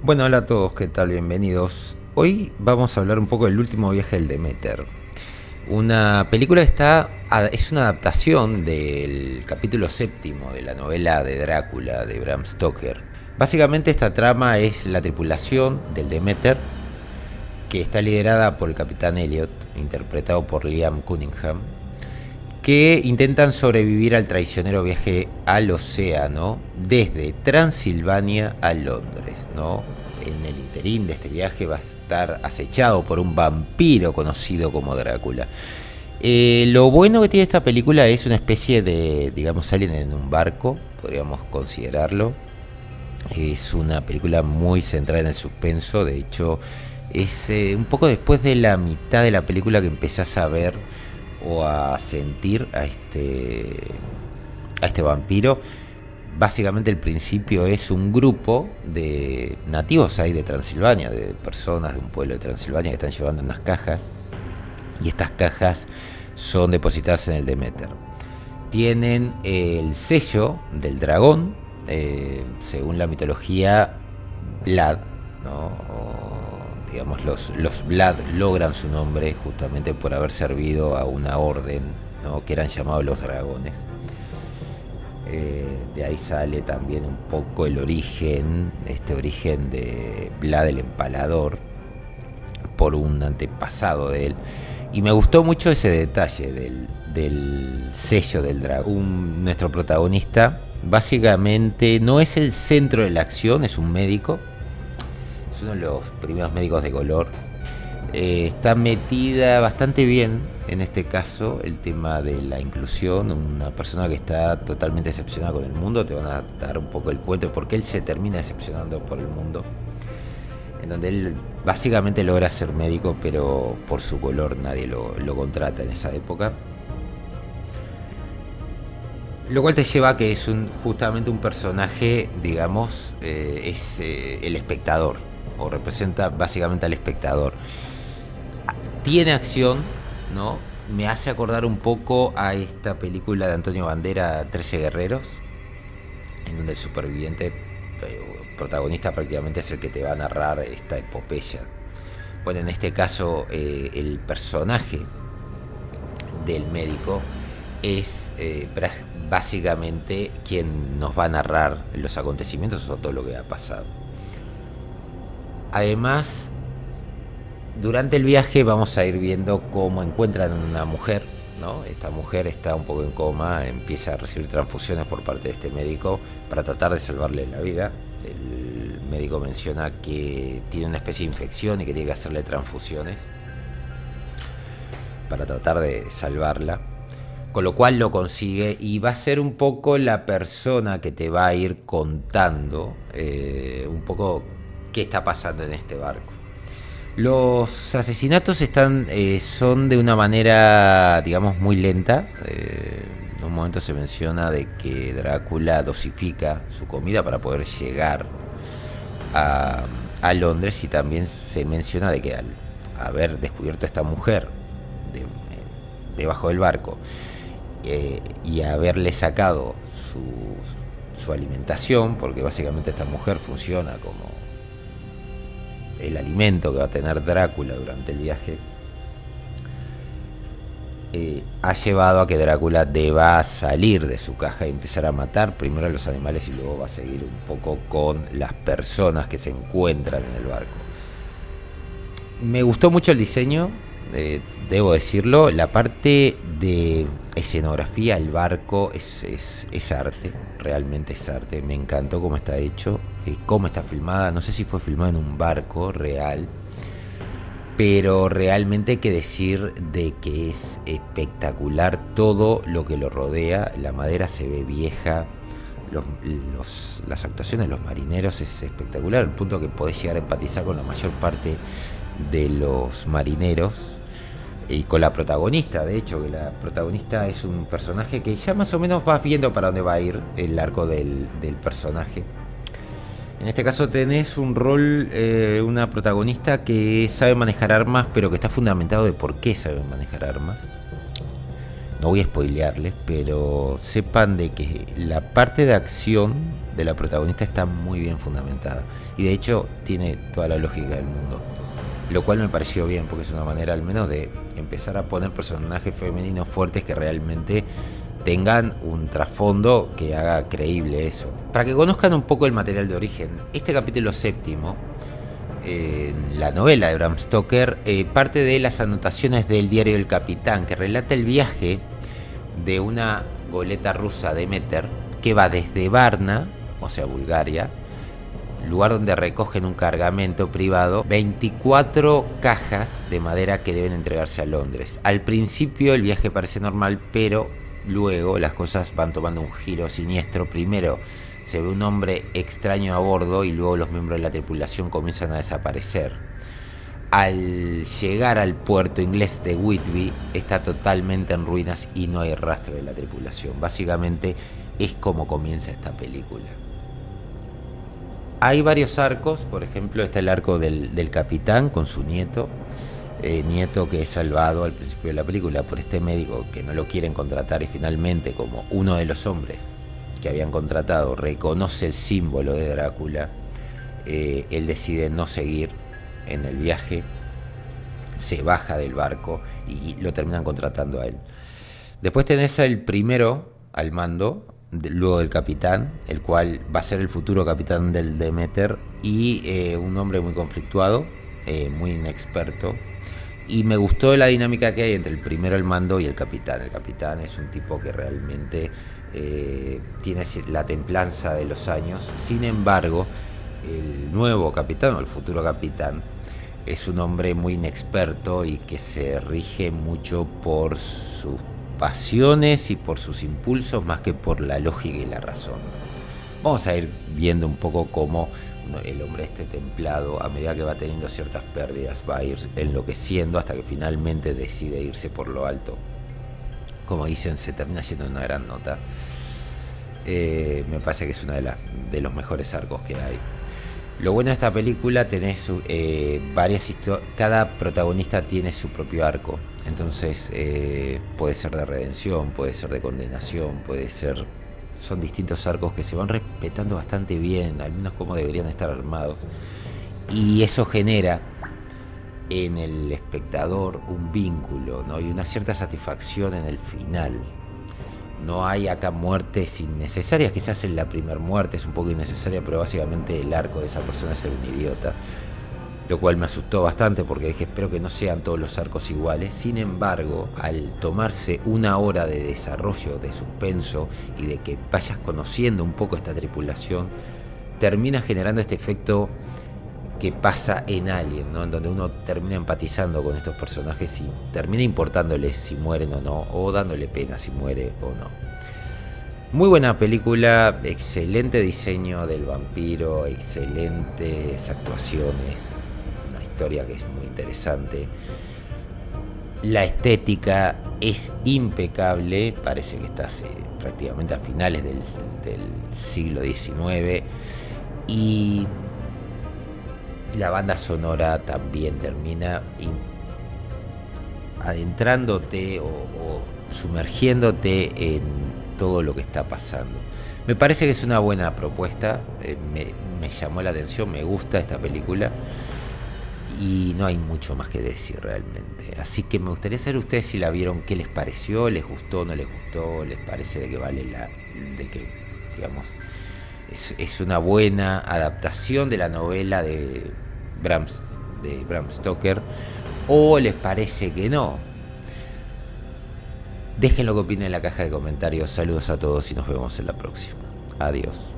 Bueno, hola a todos, ¿qué tal? Bienvenidos. Hoy vamos a hablar un poco del último viaje del Demeter. Una película que es una adaptación del capítulo séptimo de la novela de Drácula de Bram Stoker. Básicamente esta trama es la tripulación del Demeter, que está liderada por el capitán Elliot, interpretado por Liam Cunningham, que intentan sobrevivir al traicionero viaje al océano desde Transilvania a Londres, ¿no? En el interín de este viaje va a estar acechado por un vampiro conocido como Drácula. Lo bueno que tiene esta película es una especie de, digamos, alguien en un barco, podríamos considerarlo. Es una película muy centrada en el suspenso, de hecho es un poco después de la mitad de la película que empezás a ver o a sentir a este vampiro. Básicamente el principio es un grupo de nativos ahí de Transilvania, de personas de un pueblo de Transilvania que están llevando unas cajas, y estas cajas son depositadas en el Demeter. Tienen el sello del dragón, según la mitología Vlad, ¿no? O, digamos, los Vlad logran su nombre justamente por haber servido a una orden, ¿no? Que eran llamados los dragones. De ahí sale también un poco el origen, este origen de Vlad el Empalador, por un antepasado de él. Y me gustó mucho ese detalle del sello del dragón. Nuestro protagonista básicamente no es el centro de la acción, es un médico. Es uno de los primeros médicos de color. Está metida bastante bien en este caso el tema de la inclusión. Una persona que está totalmente decepcionada con el mundo. Te van a dar un poco el cuento de por qué él se termina decepcionando por el mundo, en donde él básicamente logra ser médico, pero por su color nadie lo contrata en esa época. Lo cual te lleva a que es justamente un personaje, digamos, es el espectador, o representa básicamente al espectador. Tiene acción, ¿no? Me hace acordar un poco a esta película de Antonio Bandera, 13 Guerreros, en donde el superviviente protagonista prácticamente es el que te va a narrar esta epopeya. Bueno, en este caso el personaje del médico es básicamente quien nos va a narrar los acontecimientos o todo lo que ha pasado. Además, durante el viaje vamos a ir viendo cómo encuentran una mujer, ¿no? Esta mujer está un poco en coma, empieza a recibir transfusiones por parte de este médico para tratar de salvarle la vida. El médico menciona que tiene una especie de infección y que tiene que hacerle transfusiones para tratar de salvarla, con lo cual lo consigue y va a ser un poco la persona que te va a ir contando un poco qué está pasando en este barco. Los asesinatos son de una manera, digamos, muy lenta. En un momento se menciona de que Drácula dosifica su comida para poder llegar a Londres, y también se menciona de que al haber descubierto a esta mujer debajo del barco y haberle sacado su alimentación, porque básicamente esta mujer funciona como el alimento que va a tener Drácula durante el viaje, ha llevado a que Drácula deba salir de su caja y empezar a matar primero a los animales, y luego va a seguir un poco con las personas que se encuentran en el barco. Me gustó mucho el diseño, debo decirlo. La parte de escenografía, el barco, es arte, realmente es arte. Me encantó cómo está hecho, cómo está filmada. No sé si fue filmada en un barco real, pero realmente hay que decir de que es espectacular todo lo que lo rodea. La madera se ve vieja, las actuaciones de los marineros es espectacular, al punto que podés llegar a empatizar con la mayor parte de los marineros y con la protagonista. De hecho, que la protagonista es un personaje que ya más o menos vas viendo para dónde va a ir el arco del personaje. En este caso tenés un rol, una protagonista que sabe manejar armas, pero que está fundamentado de por qué sabe manejar armas. No voy a spoilearles, pero sepan de que la parte de acción de la protagonista está muy bien fundamentada. Y de hecho tiene toda la lógica del mundo. Lo cual me pareció bien, porque es una manera al menos de empezar a poner personajes femeninos fuertes que realmente tengan un trasfondo que haga creíble eso. Para que conozcan un poco el material de origen, este capítulo séptimo, la novela de Bram Stoker, parte de las anotaciones del diario del capitán, que relata el viaje de una goleta rusa Demeter que va desde Varna, o sea Bulgaria, lugar donde recogen un cargamento privado, 24 cajas de madera que deben entregarse a Londres. Al principio el viaje parece normal, pero luego las cosas van tomando un giro siniestro. Primero se ve un hombre extraño a bordo y luego los miembros de la tripulación comienzan a desaparecer. Al llegar al puerto inglés de Whitby, está totalmente en ruinas y no hay rastro de la tripulación. Básicamente es como comienza esta película. Hay varios arcos, por ejemplo está el arco del capitán con su nieto, nieto que es salvado al principio de la película por este médico que no lo quieren contratar, y finalmente, como uno de los hombres que habían contratado reconoce el símbolo de Drácula, él decide no seguir en el viaje, se baja del barco y lo terminan contratando a él. Después tenés al primero al mando, luego del capitán, el cual va a ser el futuro capitán del Demeter, y un hombre muy conflictuado, muy inexperto. Y me gustó la dinámica que hay entre el primero al mando y el capitán. El capitán es un tipo que realmente tiene la templanza de los años. Sin embargo, el nuevo capitán o el futuro capitán es un hombre muy inexperto y que se rige mucho por sus pasiones y por sus impulsos más que por la lógica y la razón. Vamos a ir viendo un poco cómo el hombre este templado, a medida que va teniendo ciertas pérdidas, va a ir enloqueciendo hasta que finalmente decide irse por lo alto. Como dicen, se termina siendo una gran nota. Me parece que es uno de los mejores arcos que hay. Lo bueno de esta película, tenés varias historias, cada protagonista tiene su propio arco. Entonces puede ser de redención, puede ser de condenación, son distintos arcos que se van respetando bastante bien, al menos como deberían estar armados. Y eso genera en el espectador un vínculo, ¿no? Y una cierta satisfacción en el final. No hay acá muertes innecesarias, quizás en la primera muerte es un poco innecesaria, pero básicamente el arco de esa persona es ser un idiota, lo cual me asustó bastante porque dije, espero que no sean todos los arcos iguales. Sin embargo, al tomarse una hora de desarrollo, de suspenso y de que vayas conociendo un poco esta tripulación, termina generando este efecto que pasa en Alien, ¿no? En donde uno termina empatizando con estos personajes y termina importándoles si mueren o no, o dándole pena si muere o no. Muy buena película, excelente diseño del vampiro, excelentes actuaciones, una historia que es muy interesante. La estética es impecable, parece que estás prácticamente a finales del siglo XIX, y la banda sonora también termina adentrándote o sumergiéndote en todo lo que está pasando. Me parece que es una buena propuesta, me llamó la atención, me gusta esta película y no hay mucho más que decir realmente. Así que me gustaría saber ustedes si la vieron, qué les pareció, les gustó, no les gustó, les parece de que vale de que, digamos, es una buena adaptación de la novela de Bram Stoker, o les parece que no. Dejen lo que opinen en la caja de comentarios. Saludos a todos y nos vemos en la próxima. Adiós.